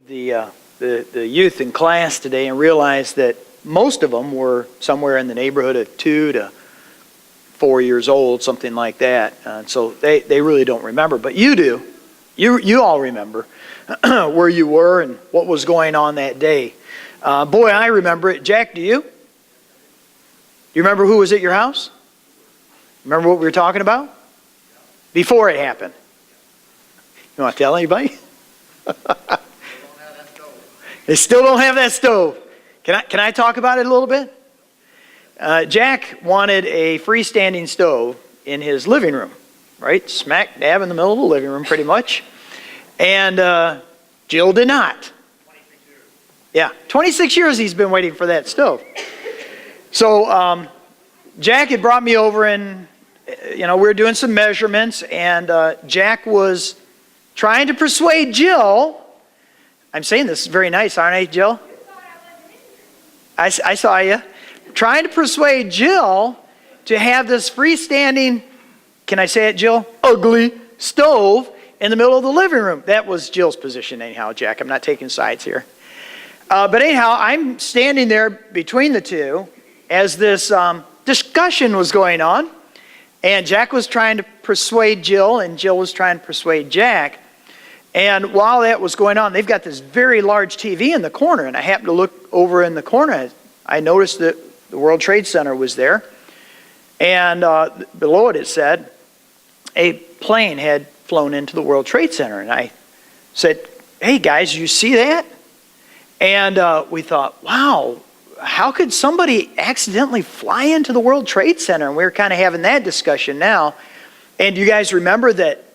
the youth in class today and realized that most of them were somewhere in the neighborhood of 2 to 4 years old, something like that. So they really don't remember, but you do. You all remember where you were and what was going on that day. Boy, I remember it. Jack, do you? You remember who was at your house? Remember what we were talking about? Before it happened. You want to tell anybody? They still don't have that stove. Can I talk about it a little bit? Jack wanted a freestanding stove in his living room, right? Smack dab in the middle of the living room, pretty much. And Jill did not. 26 years. Yeah, 26 years he's been waiting for that stove. So Jack had brought me over and, we were doing some measurements, and Jack was trying to persuade Jill. I'm saying this is very nice, aren't I, Jill? I saw you. Trying to persuade Jill to have this freestanding, can I say it, Jill? Ugly stove in the middle of the living room. That was Jill's position anyhow, Jack. I'm not taking sides here. But anyhow, I'm standing there between the two as this discussion was going on. And Jack was trying to persuade Jill, and Jill was trying to persuade Jack. And while that was going on, they've got this very large TV in the corner. And I happened to look over in the corner. I noticed that the World Trade Center was there. And below it said, a plane had flown into the World Trade Center. And I said, hey guys, you see that? And we thought, wow, how could somebody accidentally fly into the World Trade Center? And we were kind of having that discussion now. And you guys remember that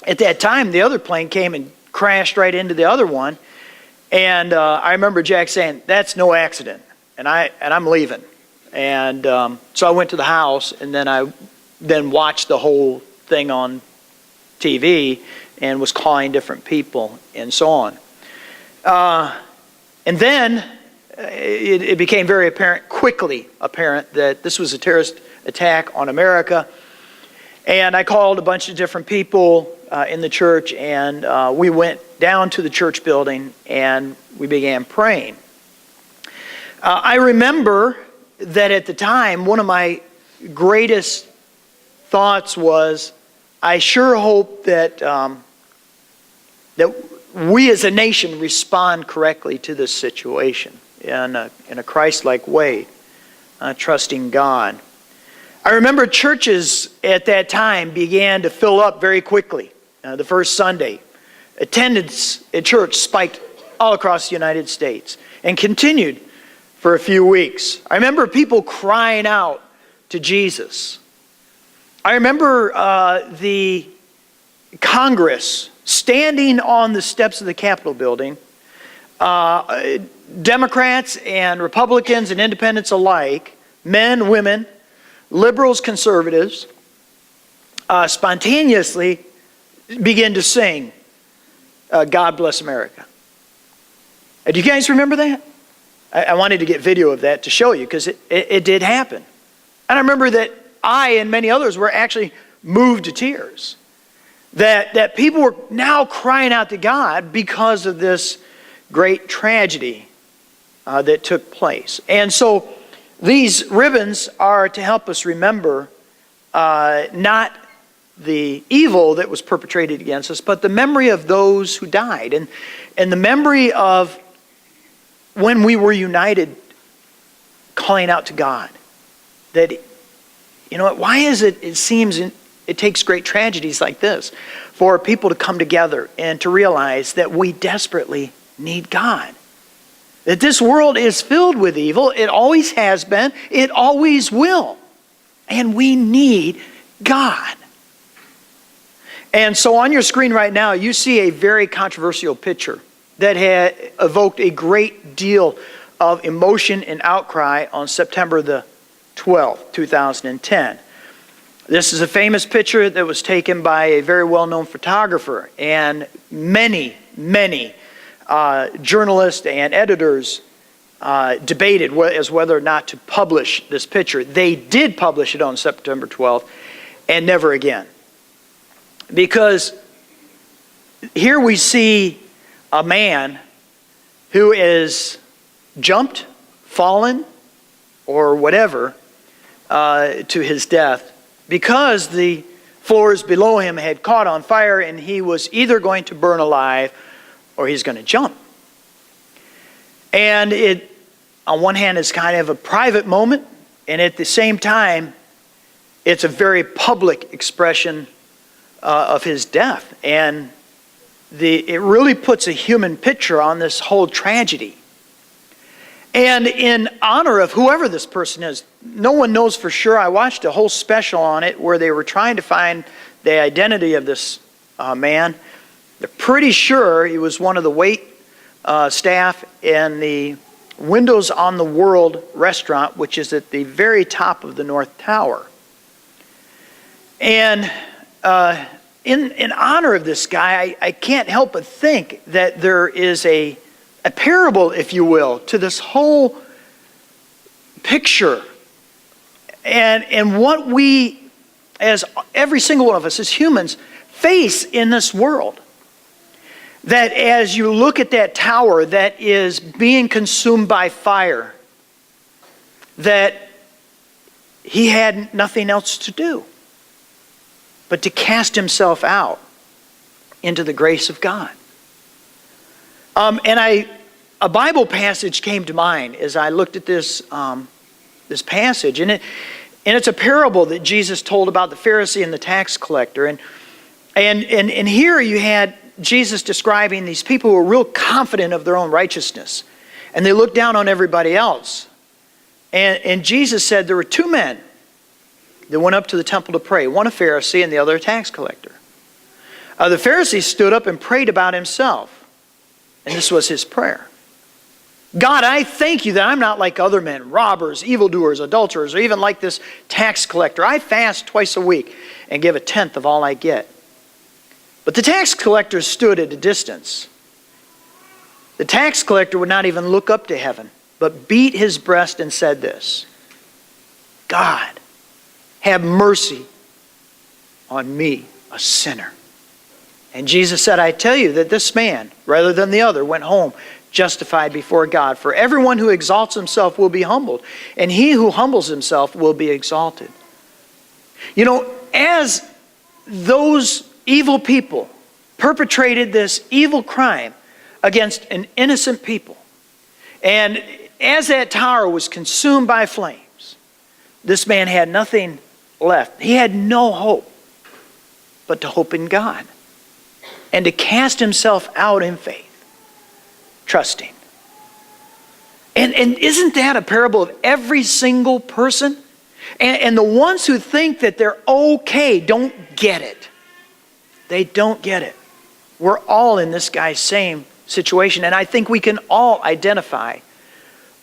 at that time, the other plane came and crashed right into the other one. And I remember Jack saying, that's no accident. And I'm leaving. And so I went to the house, and then I watched the whole thing on TV and was calling different people and so on. And then it became very quickly apparent that this was a terrorist attack on America. And I called a bunch of different people in the church, and we went down to the church building and we began praying. I remember that at the time, one of my greatest thoughts was, I sure hope that that we as a nation respond correctly to this situation in a Christ-like way, trusting God. I remember churches at that time began to fill up very quickly. The first Sunday, attendance at church spiked all across the United States and continued for a few weeks. I remember people crying out to Jesus. I remember the Congress standing on the steps of the Capitol building, Democrats and Republicans and independents alike, men, women, liberals, conservatives, spontaneously begin to sing, God Bless America. Do you guys remember that? I wanted to get video of that to show you, because it did happen. And I remember that I and many others were actually moved to tears. That people were now crying out to God because of this great tragedy that took place. And so these ribbons are to help us remember not the evil that was perpetrated against us, but the memory of those who died, and the memory of when we were united calling out to God. That, why is it seems it takes great tragedies like this for people to come together and to realize that we desperately need God. That this world is filled with evil. It always has been. It always will. And we need God. And so on your screen right now, you see a very controversial picture that had evoked a great deal of emotion and outcry on September the 12th, 2010. This is a famous picture that was taken by a very well-known photographer, and many journalists and editors debated as whether or not to publish this picture. They did publish it on September 12th, and never again. Because here we see a man who is jumped, fallen, or whatever to his death because the floors below him had caught on fire and he was either going to burn alive or he's going to jump. And it, on one hand, is kind of a private moment, and at the same time, it's a very public expression of his death. And it really puts a human picture on this whole tragedy. And in honor of whoever this person is, no one knows for sure. I watched a whole special on it where they were trying to find the identity of this man. They're pretty sure he was one of the wait staff in the Windows on the World restaurant, which is at the very top of the North Tower. And in honor of this guy, I can't help but think that there is a parable, if you will, to this whole picture. And what we, as every single one of us as humans, face in this world. That as you look at that tower that is being consumed by fire, that he had nothing else to do but to cast himself out into the grace of God. And a Bible passage came to mind as I looked at this passage, and it's a parable that Jesus told about the Pharisee and the tax collector, and here you had Jesus describing these people who were real confident of their own righteousness, and they looked down on everybody else. And Jesus said there were two men that went up to the temple to pray, one a Pharisee and the other a tax collector. The Pharisee stood up and prayed about himself, and this was his prayer. God, I thank you that I'm not like other men, robbers, evildoers, adulterers, or even like this tax collector. I fast twice a week and give a tenth of all I get. But the tax collector stood at a distance. The tax collector would not even look up to heaven, but beat his breast and said this, God, have mercy on me, a sinner. And Jesus said, I tell you that this man, rather than the other, went home justified before God. For everyone who exalts himself will be humbled, and he who humbles himself will be exalted. You know, as those evil people perpetrated this evil crime against an innocent people, and as that tower was consumed by flames, this man had nothing left. He had no hope but to hope in God and to cast himself out in faith, trusting. And isn't that a parable of every single person? And the ones who think that they're okay don't get it. They don't get it. We're all in this guy's same situation. And I think we can all identify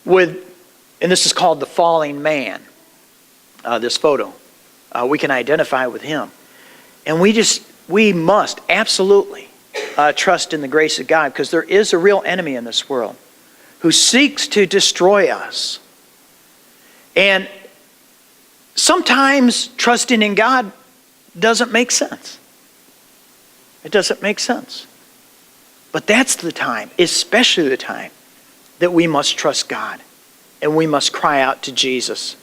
with, and this is called the falling man, this photo. We can identify with him. And we must absolutely trust in the grace of God, because there is a real enemy in this world who seeks to destroy us. And sometimes trusting in God doesn't make sense. It doesn't make sense. But that's the time, especially the time, that we must trust God and we must cry out to Jesus.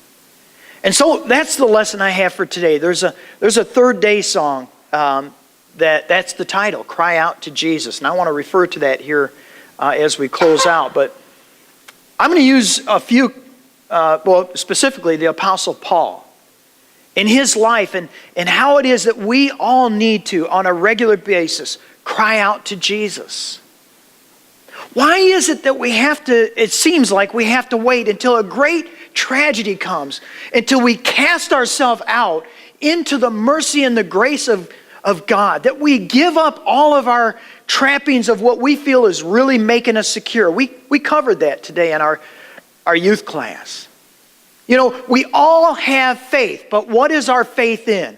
And so that's the lesson I have for today. There's a third day song that's the title, Cry Out to Jesus. And I want to refer to that here as we close out. But I'm going to use a few, specifically the Apostle Paul, in his life and how it is that we all need to, on a regular basis, cry out to Jesus. Why is it that we have to, it seems like we have to wait until a great tragedy comes, until we cast ourselves out into the mercy and the grace of God, that we give up all of our trappings of what we feel is really making us secure? We covered that today in our youth class. You know, we all have faith, but what is our faith in?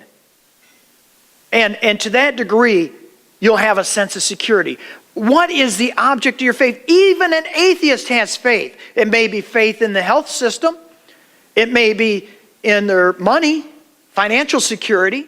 And to that degree, you'll have a sense of security. What is the object of your faith? Even an atheist has faith. It may be faith in the health system. It may be in their money, financial security.